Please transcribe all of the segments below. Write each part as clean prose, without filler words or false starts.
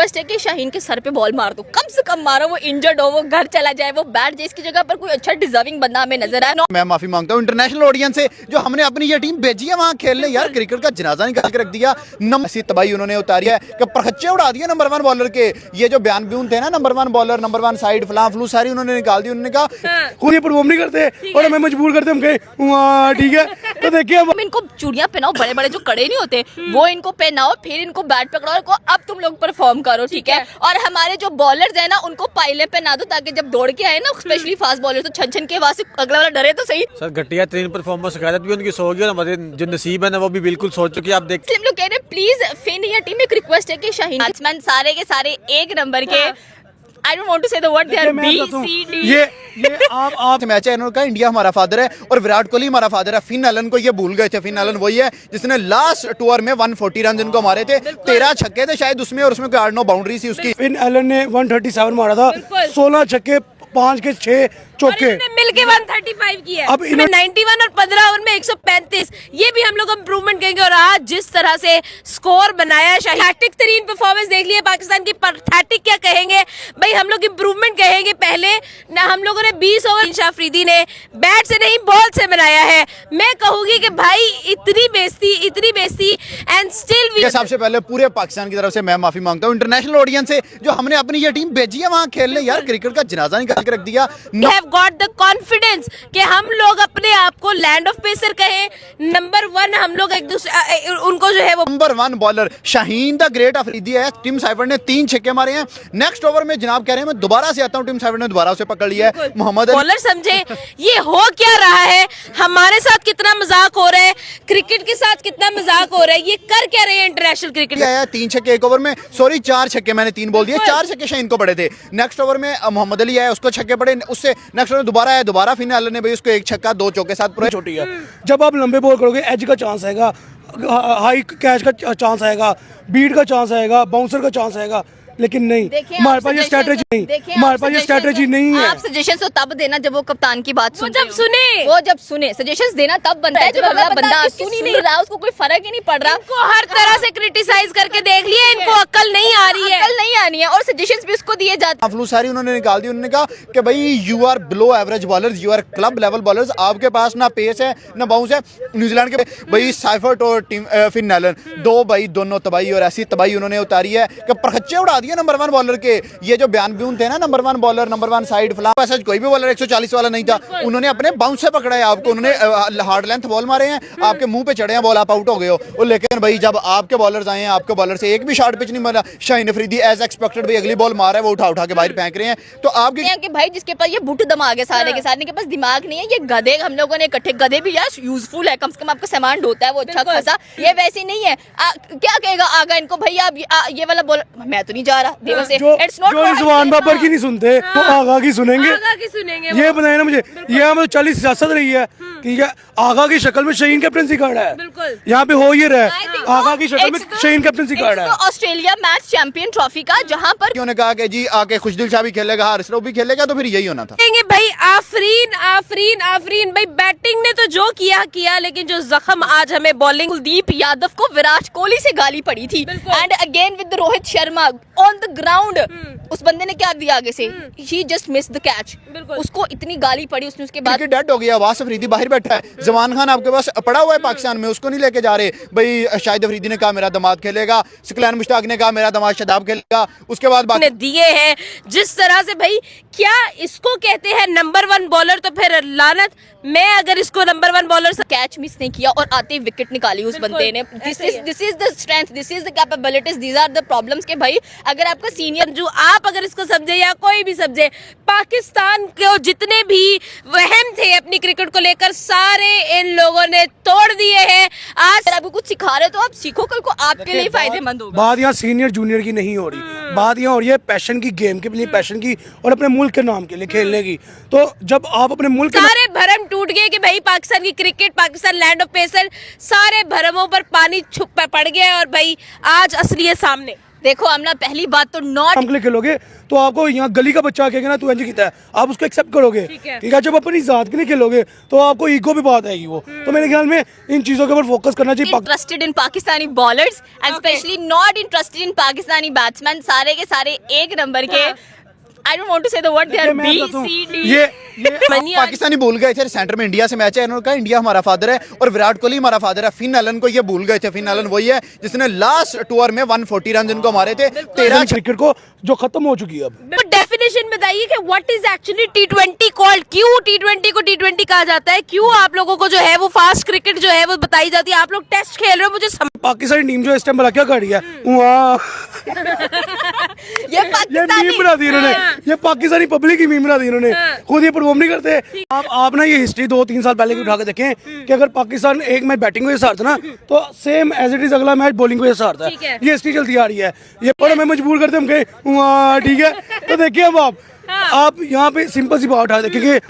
Request है कि शाहीन के सर पे बॉल मार दो, कम से कम मारो, वो इंजर्ड हो, वो घर चला जाए, वो बैठ जाए, इसकी जगह पर कोई अच्छा डिजर्विंग बंदा हमें नजर आए। मैं माफी मांगता हूँ इंटरनेशनल ऑडियंस से जो हमने अपनी ये टीम भेजी है वहाँ खेलने, यार क्रिकेट का जनाजा निकाल के रख दिया। ऐसी तबाही उन्होंने उतारी है कि परखच्चे उड़ा दिए नंबर 1 बॉलर के। ये जो बयान ब्यून थे ना, नंबर 1 बॉलर, नंबर 1 साइड, फलां फ्लू सारी उन्होंने निकाल दी। उन्होंने कहा खुद ये परफॉर्म नहीं करते और हमें मजबूर करते, हम कहे ठीक है। तो देखिए अब इनको चूड़ियां पहनाओ, बड़े बड़े जो कड़े नहीं होते वो इनको पहनाओ, फिर इनको बैट पकड़ाओ, इनको अब तुम लोग परफॉर्म करो, ठीक है। और हमारे जो बॉलर्स है ना उनको पाइले पहना दो, ताकि जब दौड़ के आए ना स्पेशली फास्ट बॉलर तो छन छन के आवाज से अगला वाला डरे तो सही। सर घटिया 3 परफॉर्मेंस शिकायत भी उनकी सो गई और हमारे जो नसीब है ना वो भी बिल्कुल सो चुकी है। आप देखते हम लोग कह रहे हैं प्लीज फिन या टीम एक रिक्वेस्ट है कि शाहीन बैट्समैन सारे के सारे एक नंबर के, I don't want to say the word, they are B C D. ये आप मैच है, इन्होंने कहा इंडिया हमारा फादर है और विराट कोहली हमारा फादर है। फिन एलन को ये भूल गए थे। फिन एलन वही है जिसने लास्ट टूर में 140 रन इनको मारे थे, 13 छक्के थे शायद उसमें, और उसमें कोई 8-9 बाउंड्री थी उसकी। फिन एलन ने 137 मारा था, 16 छक्के, 5 के 6 चौके, मिलके 135 की है। अब इन्हें 91 और 15 ओवर में 135, ये भी हम लोग इम्प्रूवमेंट कहेंगे। और आज जिस तरह से स्कोर बनाया, पैथेटिक तरीन परफॉर्मेंस देख लिया पाकिस्तान की। पैथेटिक क्या कहेंगे भाई, हम लोग इम्प्रूवमेंट कहेंगे। पहले ना हम लोगों ने 20 ओवर शाफरीदी ने बैट से नहीं बॉल से बनाया है। मैं कहूंगी कि भाई इतनी बेइज्जती एंड स्टिल सबसे पहले पूरे पाकिस्तान की तरफ से मैं माफी मांगता हूँ इंटरनेशनल ऑडियंस से जो हमने अपनी ये टीम भेजी है वहाँ खेलने, यार क्रिकेट का जनाजा निकाल के रख दिया। हैव गॉट द कॉन्फिडेंस कि हम लोग अपने आप को लैंड ऑफ पेसर कहें, नंबर 1 हम लोग एक दूसरे उनको जो है वो number 1 bowler Shaheen the great Afridi है। टिम साइफर ने 3 छक्के मारे हैं। नेक्स्ट ओवर में जनाब कह रहे हैं मैं दोबारा से आता हूँ, टिम साइफर ने दोबारा उसे पकड़ लिया है। मोहम्मद बॉलर समझे ये हो क्या रहा है, हमारे साथ कितना मजाक हो रहा है, क्रिकेट के साथ कितना मजाक हो रहा है, ये कर क्या रहे हैं इंटरनेशनल क्रिकेट। आया 3 छक्के एक ओवर में, सॉरी 4 छक्के, मैंने 3 बोल दिए, 4 छक्के शाहीन को पड़े थे। नेक्स्ट ओवर में मोहम्मद अली आया, उसको छक्के पड़े, उससे नेक्स्ट ओवर दोबारा आया, दोबारा फिन एलन ने भाई उसको 1 छक्का 2 चौके साथ पूरा छोटी है। जब आप लंबे बॉल करोगे एज का चांस आएगा, हाई कैच का चांस आएगा, बीट का चांस आएगा, बाउंसर का चांस आएगा, लेकिन नहीं, हमारे पास ये स्ट्रेटेजी नहीं, हमारे पास ये स्ट्रेटेजी नहीं है। आप सजेशन तो तब देना जब वो कप्तान की बात सुने, जब सुने सजेशंस देना तब बनता है जब अगला बंदा सुन ही नहीं रहा, उसको कोई फर्क ही नहीं पड़ रहा। इनको हर तरह से क्रिटिसाइज करके देख लिया, इनको अक्ल नहीं आ रही है, अक्ल नहीं आनी है, और सजेशंस भी उसको दिए जाते हैं। फ्लू सारी उन्होंने निकाल दी। उन्होंने कहा कि भाई you are below average bowlers, you are club level bowlers, आपके पास ना पेस है ना बाउंस है। न्यूजीलैंड के भाई साइफर्ट और टीम फिन एलन दोनों तबाही, और ऐसी तबाही उन्होंने उतारी है कि परखच्चे उड़ा दिए नंबर 1 बॉलर के। ये जो बयान ब्यून थे ना, नंबर 1 बॉलर, नंबर 1 साइड, फलां, ऐसा कोई भी बॉलर 140 वाला नहीं था। उन्होंने अपने बाउंस से पकड़ा है आपको, उन्होंने हार्ड लेंथ बॉल मारे हैं, आपके मुंह पे चढ़े हैं बॉल, आप आउट हो गए हो। लेकिन भाई जब आपके बॉलर्स आए हैं, आपके बॉलर से एक भी शॉर्ट पिच नहीं मारा। शाहीन अफरीदी एज एक्सपेक्टेड भाई अगली बॉल मारा है, वो उठा के बाहर फेंक रहे हैं। तो आपके कि भाई जिसके पास ये बुट दिमाग है, सारे के सारे के पास दिमाग नहीं है, ये गधे हम लोगों ने इकट्ठे, गधे भी यार यूजफुल है, कम से कम आपका सामान होता है वो अच्छा खासा, ये वैसे नहीं है। क्या कहेगा आगा इनको, भाई आप ये वाला बॉलर, मैं तो नहीं जा रहा देवर से, इट्स नॉट रिजवान बाबर की नहीं सुनते तो आगा की सुनेंगे, ये बताए ना मुझे। ये हमें 40 सियासत रही है, ठीक है, आगा की शक्ल में शाहीन कैप्टनसी कार्ड है, यहाँ पे हो ये रहा है, आगा की शक्ल में शाहीन कैप्टनसी कार्ड है। ऑस्ट्रेलिया मैच चैंपियन ट्रॉफी का, जहाँ पर उन्होंने कहा कि जी आके खुशदिल शाह भी खेलेगा, हारिस रऊफ भी खेलेगा, तो फिर यही होना था। भाई आफरीन भाई, बैटिंग ने तो जो किया, लेकिन जो जख्म आज हमें बॉलिंग, कुलदीप यादव को विराट कोहली से गाली पड़ी थी, and again with Rohit Sharma on the ground. उस बंदे ने क्या दिया आगे से, ही जस्ट मिस द कैच, उसको इतनी गाली पड़ी उसने, उसके बाद डेड हो गया। वास अफरीदी बाहर बैठा है, जमान खान आपके पास पड़ा हुआ है पाकिस्तान में, उसको नहीं लेके जा रहे भाई। शाहिद अफरीदी ने कहा मेरा दामाद खेलेगा, सिकलैन मुश्ताक ने कहा मेरा दामाद शदाब खेलेगा, उसके बाद बाकी दिए हैं जिस तरह से। भाई क्या इसको कहते हैं नंबर 1 बॉलर, तो फिर लानत। मैं अगर इसको नंबर 1 बॉलर से कैच मिस नहीं किया और आते ही विकेट निकाली उस बंदे ने। This is the strength, this is the capabilities, these are the problems के भाई अगर आपका सीनियर जो आप अगर इसको समझे या कोई भी समझे, पाकिस्तान के जितने भी वहम थे अपनी क्रिकेट को लेकर, सारे इन लोगों ने तोड़ दिए हैं। आज आपको कुछ सिखा रहे तो आप सीखो, कल को आपके लिए फायदेमंद होगा। बात यहाँ सीनियर जूनियर की नहीं हो रही, बात यहाँ हो रही है पैशन की, गेम के लिए पैशन की और अपने मुल्क के नाम के लिए खेलने की। तो जब आप अपने मुल्क के सारे भरम टूट गए कि भाई पाकिस्तान की cricket, Pakistan land of pacer, सारे भरमों पर पानी छुप पड़ गया और भाई आज असलियत सामने। देखो हमने पहली बात तो नॉट हम के लिए खेलोगे तो आपको यहाँ गली का बच्चा कहेगा ना तू एंजॉय किया है, आप उसको एक्सेप्ट करोगे। ठीक है। ठीक है, जब अपनी जात के लिए खेलोगे तो आपको ईगो भी बात आएगी वो। तो मेरे ख्याल में इन चीजों के ऊपर फोकस करना चाहिए। Interested in Pakistani bowlers and especially not interested in Pakistani batsman, सारे के सारे एक नंबर के। I don't want to say the word, they are B C D. ये पाकिस्तानी भूल गए थे सेंटर में इंडिया से मैच है, इन्होंने कहा इंडिया हमारा फादर है और विराट कोहली हमारा फादर है। फिन एलन को ये भूल गए थे। फिन एलन वही है जिसने लास्ट टूर में 140 रन इनको मारे थे। 13 क्रिकेट को जो खत्म हो चुकी है अब। तो डेफिनेशन बताइए कि what is actually T20 called, क्यों टी20 को टी20 कहा जाता है, क्यों आप लोगों को जो है वो फास्ट क्रिकेट जो है वो बताई जाती है। आप लोग टेस्ट खेल रहे हो, मुझे पाकिस्तानी टीम जो इस टाइम भला क्या कर रही है वहाँ ये ये पाकिस्तानी मीम बना दी इन्होंने, ये पाकिस्तानी पब्लिक की मीम बना दी इन्होंने, खुद ये परफॉर्म नहीं करते। आप ना ये हिस्ट्री 2-3 साल पहले की उठा के देखें कि अगर पाकिस्तान एक मैच बैटिंग को हारता ना तो सेम एज इट इज अगला मैच बॉलिंग को हारता ठीक है। है। ये हिस्ट्री चलती आ रही है। ये पर हमें मजबूर करते हम कहे वहाँ, ठीक है। तो देखिए अब आप यहाँ पे सिंपल सी बात उठा के देखें कि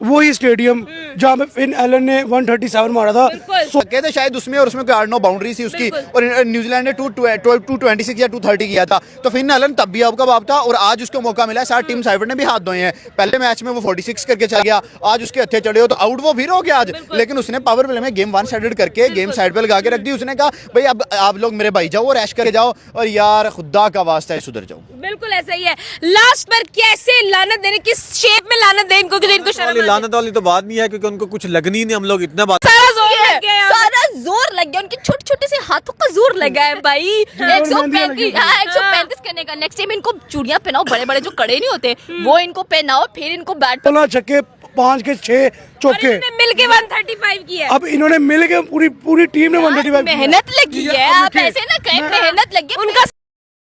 वही स्टेडियम जहाँ पे फिन एलन ने 137 मारा था, कहते शायद उसमें, और उसमें 8-9 बाउंड्री थी उसकी, और न्यूजीलैंड ने 226 या 230 किया था। तो फिन एलन तब भी आपका बाप था और आज उसको मौका मिला है। साथ टीम साइफर्ड ने भी हाथ धोए हैं। पहले मैच में वो 46 करके चला गया, आज उसके हत्थे चढ़े हो तो आउट वो फिर हो गया आज। लेकिन उसने पावर प्ले में गेम 1 साइडेड करके गेम साइड पे लगा के रख दी। उसने कहा भाई अब आप लोग मेरे भाई जाओ और ऐश करके जाओ और यार खुदा का वास्ता है सुधर जाओ। बिल्कुल ऐसा ही है। लास्ट पर कैसे लानत देने, किस शेप में लानत दें इनको कि इनको शर्म वाली आ लानत वाली तो बात नहीं है क्योंकि उनको कुछ लगनी नहीं। हम लोग इतना बात सारा जोर लग गया यहाँ पे। सारा जोर लग गया, उनके छोटे छोटे से हाथों का जोर लगा है भाई। 135 करने का। नेक्स्ट टाइम इनको चूड़ियां पहनाओ, बड़े बड़े जो कड़े नहीं होते वो इनको पहनाओ, फिर इनको बैट 16 छक्के 5 के 6 चौके। मिल के 135 की है। अब इन्होंने मिल के पूरी टीम ने 135 मेहनत लगी है। आप ऐसे ना कहें, मेहनत लगी उनका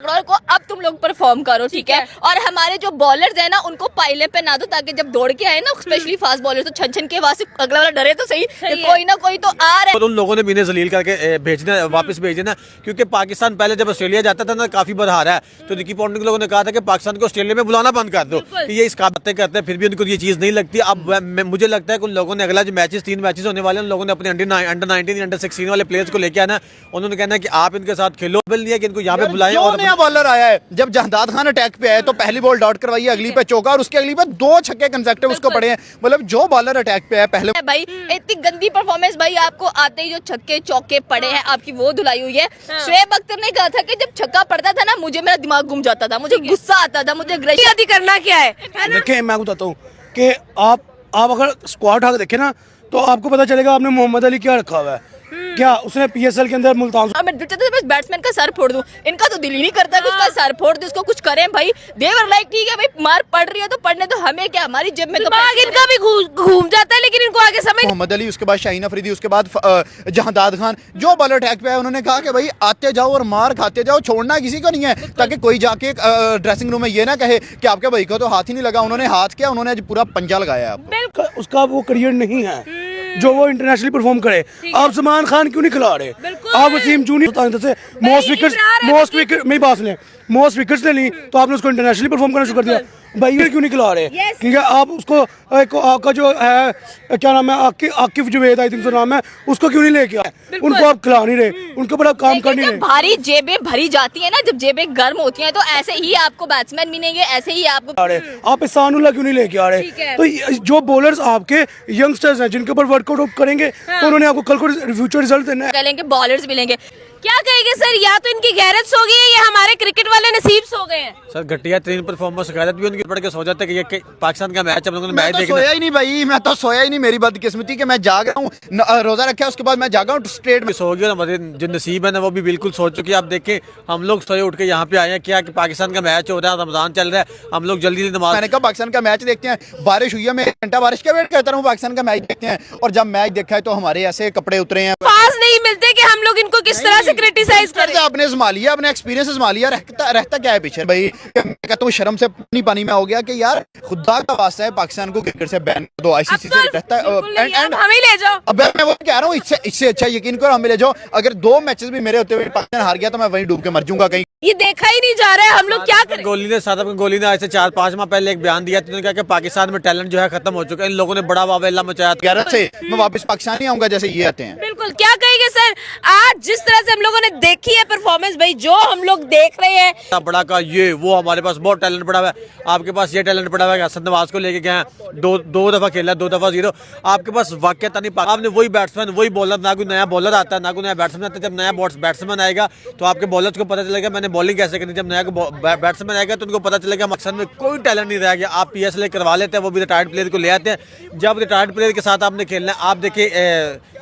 को। अब तुम लोग परफॉर्म करो, ठीक है। और हमारे जो बॉलर्स है ना उनको पाइले पे ना दो, ताकि जब दौड़ के आए ना स्पेशली फास्ट बॉलर तो छन छन के वहां से अगला वाला डरे तो सही कोई ना कोई तो आ रहा है। और उन लोगों ने भी इन्हें जलील करके भेजना, वापस भेज देना। क्योंकि पाकिस्तान पहले जब ऑस्ट्रेलिया जाता था ना काफी बार हारा है, तो रिकी पॉन्टिंग लोगों ने कहा था कि पाकिस्तान को ऑस्ट्रेलिया में बुलाना बंद कर दो कि ये इस बातें करते हैं, फिर भी उनको ये चीज नहीं लगती। अब मुझे लगता है कि उन लोगों ने अगला जो मैचेस 3 मैचेस होने वाले हैं, उन लोगों ने अपने अंडर 19 अंडर 16 वाले प्लेयर्स को लेके आना, उन्होंने कहना है कि आप इनके साथ खेलो। बिल नहीं है कि इनको यहाँ पे बुलाएं। और नया बॉलर आया है, जब जहदाद खान अटैक पे आए तो पहली बॉल डॉट करवाई, अगली पे चौका और उसके अगली पे 2 छक्के कंसेक्टिव उसको पड़े हैं। मतलब जो बॉलर अटैक पे आया पहले भाई इतनी गंदी परफॉर्मेंस भाई, आपको आते ही जो छक्के चौके पड़े हैं आपकी वो धुलाई हुई है। शोएब अख्तर ने कहा था कि जब छक्का पड़ता था ना मुझे मेरा दिमाग घूम जाता था, मुझे गुस्सा आता था, मुझे शादी करना क्या है ना? देखिए मैं बताता हूँ कि आप अगर स्क्वाड उठा के देखें ना तो आपको पता चलेगा आपने मोहम्मद अली क्या रखा हुआ है। क्या उसने पीएसएल के अंदर मुल्तान मैं बैट्समैन का सर फोड़ दूं, इनका तो दिल ही नहीं करता कि उसका सर फोड़ दे, उसको कुछ करें भाई। देवर लाइक ठीक है भाई, मार पड़ रही है तो पढ़ने तो हमें क्या, हमारी जेब में तो दिमाग इनका भी घूम जाता है, लेकिन इनको आगे समझ। मोहम्मद अली, उसके बाद शाहीन अफरीदी, उसके बाद जहादाद खान, जो बॉलर अटैक पे है उन्होंने कहा कि भाई आते जाओ और मार खाते जाओ, छोड़ना किसी को नहीं है, ताकि कोई जाके ड्रेसिंग रूम में ये ना कहे कि आपके भाई को तो हाथ ही नहीं लगा। उन्होंने हाथ किया, उन्होंने आज पूरा पंजा लगाया आपको। उसका वो करियर नहीं है जो वो इंटरनेशनली परफॉर्म करे। आप सलमान खान क्यों नहीं खिला रहे? आप वसीम जूनियर से मोस्ट विकेट्स ले ली तो आपने उसको इंटरनेशनली परफॉर्म करना शुरू कर दिया। भाई क्यों नहीं खिला रहे? क्योंकि आप उसको आपका जो है क्या नाम है Akif Javed I think so नाम है, उसको क्यों नहीं लेके आए? उनको आप खिला नहीं रहे, उनको बड़ा काम कर नहीं रहे। भारी जेबें भरी जाती है ना, जब जेबें गर्म होती हैं तो ऐसे ही आपको बैट्समैन मिलेंगे, ऐसे ही आपको। आप इसानुल्लाह क्यों नहीं लेके आ रहे? तो जो बॉलर्स आपके यंगस्टर्स हैं जिनके ऊपर वर्कआउट करेंगे तो उन्होंने आपको कल को फ्यूचर रिजल्ट देना है। करेंगे बॉलर्स मिलेंगे। क्या कहेंगे सर, या तो इनकी गैरत सो गई है या हमारे क्रिकेट वाले नसीब सो गए हैं। सर घटिया 3 परफॉर्मेंस शिकायत भी उनकी पड़ के सो जाते कि ये पाकिस्तान का मैच, हम लोगों ने मैं मैच तो देखना। सोया ही नहीं भाई, मैं तो सोया ही नहीं। मेरी बदकिस्मती कि मैं जाग रहा हूँ, रोजा रखा उसके बाद मैं जागा हूँ स्ट्रेट में। सो गया, हमारे जो नसीब है ना वो भी बिल्कुल सो चुके हैं। आप देखें हम लोग सोए उठ के यहाँ पे आए हैं क्या कि पाकिस्तान का मैच हो रहा है, रमजान चल रहा है, हम लोग जल्दी नमाज। मैंने कहा पाकिस्तान का मैच देखते हैं, बारिश हुई है, मैं 1 घंटा बारिश का वेट करता हूँ, पाकिस्तान का मैच देखते हैं। और जब मैच देखा है तो हमारे ऐसे कपड़े उतरे हैं, पास नहीं मिलते कि हम लोग इनको किस तरह से क्रिटिसाइज करें। आपने संभालिया, अपने एक्सपीरियंस संभालिया, रहता क्या है पीछे भाई। मैं कहता हूँ शर्म से पानी में हो गया कि यार खुदा का वास्ता है पाकिस्तान को क्रिकेट से बैन कर दो, आईसीसी से रहता है। एंड हमें ले जाओ। अब मैं वो कह रहा हूँ, इससे अच्छा यकीन करो हमें ले जाओ। अगर 2 मैचेस भी मेरे होते हुए पाकिस्तान हार गया तो मैं वहीं डूब के मर जाऊंगा कहीं। ये देखा ही नहीं जा रहा है, हम लोग क्या करें? गोली ने आज से 4-5 माह पहले एक बयान दिया, उन्होंने कहा कि पाकिस्तान में टैलेंट जो है खत्म हो चुका है। इन लोगों ने बड़ा वावेला मचाया। गैरत से मैं वापस पाकिस्तान ही आऊंगा जैसे ये आते हैं। बिल्कुल। क्या कहेंगे सर, आज जिस तरह से हम लोगों ने देखी है परफॉर्मेंस भाई, जो हम लोग देख रहे हैं बड़ा का ये वो हमारे पास बहुत टैलेंट पड़ा हुआ है, आपके पास ये टैलेंट पड़ा हुआ है। हसन नवाज को लेके गए हैं, दो दफा खेला, 2 दफा 0। आपके पास वाकई नहीं, आपने वही बैट्समैन वही बॉलर, ना कोई नया बॉलर आता है ना कोई नया बैट्समैन आता है। जब नया बैट्समैन आएगा तो आपके बॉलर्स को पता चलेगा मैंने बॉलिंग कैसे करनी। जब नया बैट्समैन आएगा तो उनको पता चलेगा मकसद में कोई टैलेंट नहीं रह गया। आप PSL करवा लेते हैं, वो भी रिटायर्ड प्लेयर को ले आते हैं। जब रिटायर्ड प्लेयर के साथ आपने खेलना है, आप देखिए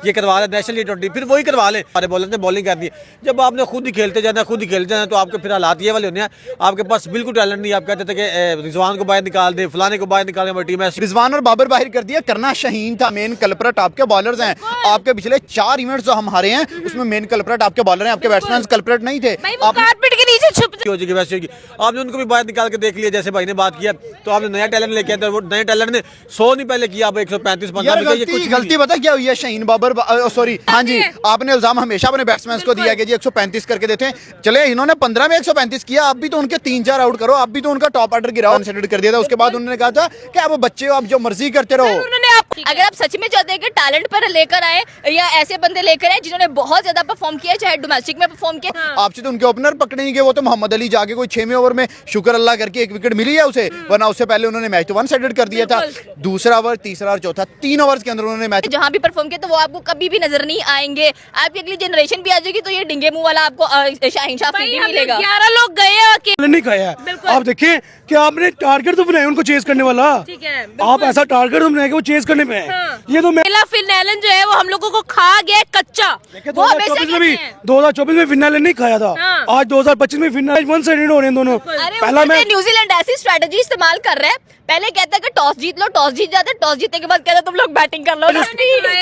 ये करवा लें नेशनल T20, फिर वही करवा लें। हमारे बॉलर ने बॉलिंग करनी है, जब आपने खुद ही खेलते जाना तो आपके फिर हालात ये वाले होने हैं। आपके पास बिल्कुल टैलेंट नहीं। आप कहते थे कि रिजवान को बाहर निकाल दे, फलाने को बाहर निकाल दे, हमारी टीम है। रिजवान और बाबर बाहर कर दिया, करना शाहीन था मेन कल्परेट। आपके बॉलर्स हैं, आपके पिछले 4 इवेंट्स जो हम हारे हैं उसमें मेन कल्परेट आपके बॉलर हैं, आपके बैट्समैन कल्परेट नहीं थे। भाई वो कारपेट के नीचे छुप हो जाएगी वैसे होगी। आपने उनको भी बाहर निकाल के देख लिया, जैसे भाई ने बात किया, तो आपने नया टैलेंट लेके आए, वो नए टैलेंट ने 100 नहीं पहले किया, अब 135 यार ये कुछ गलती पता क्या हुई है शाहीन बाबर सॉरी हाँ जी, आपने इल्जाम हमेशा अपने बैट्समैन को दिया कि जी 135 करके देते हैं। चले इन्होंने 15 में 135 किया, आप भी तो उनके 3-4 आउट करो, आप भी तो उनका टॉप ऑर्डर गिराओ, कंसिडर कर दिया था। उसके बाद उन्होंने कहा था कि आप बच्चे हो, आप जो मर्जी करते रहो। अगर आप सच में चाहते हैं कि टैलेंट पर लेकर आए या ऐसे बंदे लेकर आए जिन्होंने बहुत ज्यादा परफॉर्म किया, चाहे डोमेस्टिक में परफॉर्म किया, आपसे तो उनके ओपनर पकड़ेंगे, वो तो मोहम्मद अली जाके कोई 6वें ओवर में शुक्र अल्लाह करके 1 विकेट मिली है उसे, वरना उससे पहले उन्होंने मैच तो 1 साइडेड कर दिया था। दूसरा ओवर, तीसरा और चौथा, 3 ओवर्स के अंदर उन्होंने मैच जहां भी परफॉर्म किया तो वो आपको कभी भी नजर नहीं आएंगे। आपकी अगली जनरेशन भी आ जाएगी तो ये डिंगे मुंह वाला आपको शाहीन शाह फिर भी मिलेगा। 11 लोग गए हैं अकेले। नहीं खाया है। आप देखिए कि आपने टारगेट तो बनाया उनको चेस करने वाला, ठीक है, आप ऐसा टारगेट तो बनाया कि वो चेस करने पे है। ये तो मैं फिनालन जो है वो हम लोगों को खा गया कच्चा। वो हमेशा 2024 में कहते भी हैं। 2024 में फिनाले नहीं खाया था, आज 2025 में फिनाले 1 साइडेड हो रहे हैं दोनों। अरे पहला मैच न्यूजीलैंड ऐसी स्ट्रेटजी इस्तेमाल कर रहा है, पहले कहता है कि टॉस जीत लो, टॉस जीत जाता है, टॉस जीतने के बाद कहता है तुम लोग बैटिंग कर लो।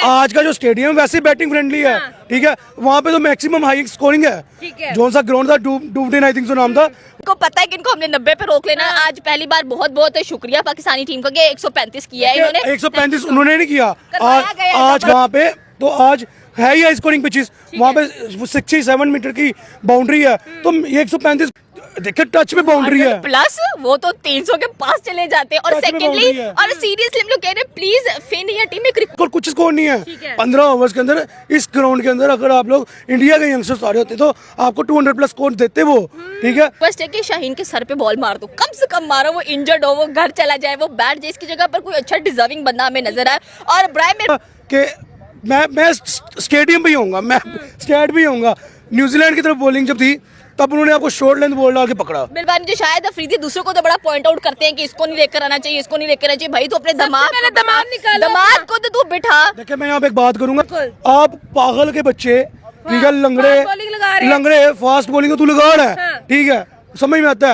आज का जो स्टेडियम वैसे बैटिंग फ्रेंडली है, ठीक है, वहाँ पे तो मैक्सिमम हाई स्कोरिंग है। जो सा ग्राउंड था डूबडेन आई थिंक सो नाम था, को पता है कि इनको हमने 90 पे रोक लेना। आज पहली बार बहुत बहुत शुक्रिया पाकिस्तानी टीम का कि 135 किया है इन्होंने। 135 उन्होंने नहीं किया। करवाया गया आज वहाँ पे तो आज है ही हाई स्कोरिंग पिचेस, वहाँ पे 67 मीटर की बाउंड्री है, तो 135 देखिए टच में बाउंड्री है, प्लस वो तो 300 के पास चले जाते हैं। और टच में सेकेंडली boundary है। और सीरियसली हम लोग कह रहे हैं प्लीज फिन या टीम में क्रिकेट और कुछ स्कोर नहीं है। 15 ओवर्स के अंदर इस ग्राउंड के अंदर अगर आप लोग इंडिया के यंगस्टर्स आ रहे होते तो आपको 200 प्लस स्कोर देते वो, ठीक है। फर्स्ट है कि शाहीन के सर पे बॉल मार दो, कम से कम मारो, वो इंजर्ड हो, वो घर चला जाए, वो बैठ जाए, इसकी जगह पर कोई अच्छा डिजर्विंग बंदा हमें नजर आए। और ब्रायम कि मैं स्टेडियम पे ही होऊंगा, मैं स्टेट भी होऊंगा। न्यूजीलैंड की तरफ बॉलिंग जब थी तब उन्होंने आपको शॉर्ट लेंथ बॉल डाल के पकड़ा। बिलबानी जो शायद अफरीदी दूसरों को तो बड़ा पॉइंट आउट करते हैं कि इसको नहीं लेकर आना चाहिए, इसको नहीं लेकर आना चाहिए। भाई तो अपने दिमाग निकालो दिमाग को तो तू बिठा। देखिए मैं यहाँ पे एक बात करूंगा, आप पागल के बच्चे, ठीक है, bowling लगा रहे हैं। लंगड़े फास्ट बॉलिंग तो तू लगा रहा है, ठीक है, समझ में आता है।